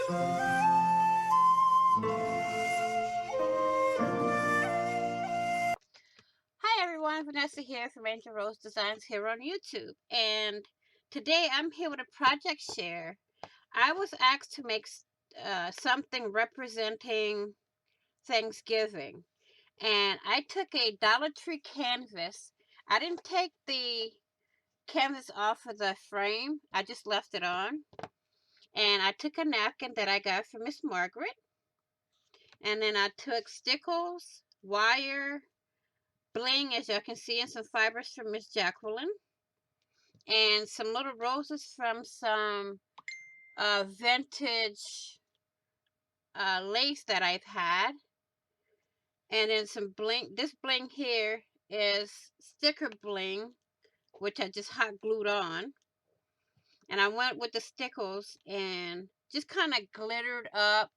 Hi everyone, Vanessa here from AngelRose Designs here on YouTube. And today I'm here with a project share. I was asked to make something representing Thanksgiving. And I took a Dollar Tree canvas. I didn't take the canvas off of the frame. I just left it on. And I took a napkin that I got from Miss Margaret. And then I took stickles, wire, bling, as you can see, and some fibers from Miss Jacqueline, and some little roses from some vintage lace that I've had, and then some bling. This bling here is sticker bling, which I just hot glued on, and I went with the stickles and just kind of glittered up,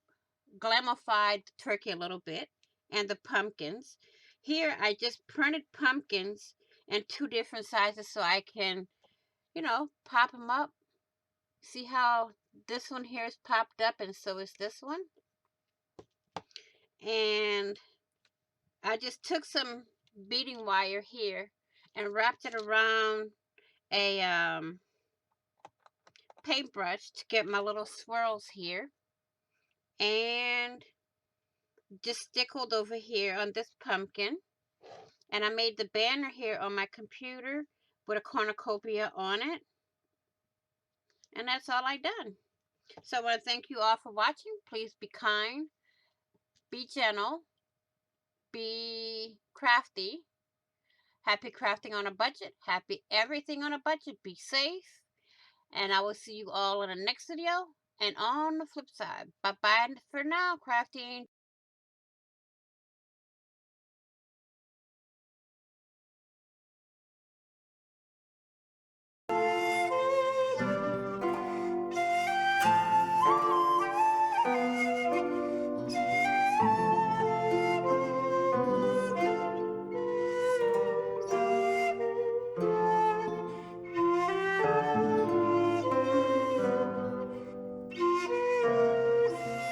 glamified the turkey a little bit, and the pumpkins. Here I just printed pumpkins in two different sizes so I can, pop them up. See how this one here is popped up, and so is this one. And I just took some beading wire here and wrapped it around a paintbrush to get my little swirls here, and just stickled over here on this pumpkin. And I made the banner here on my computer with a cornucopia on it, and that's all I done. So I want to thank you all for watching. Please be kind, be gentle, be crafty. Happy crafting on a budget. Happy everything on a budget. Be safe. And I will see you all in the next video and on the flip side. Bye-bye for now, crafting.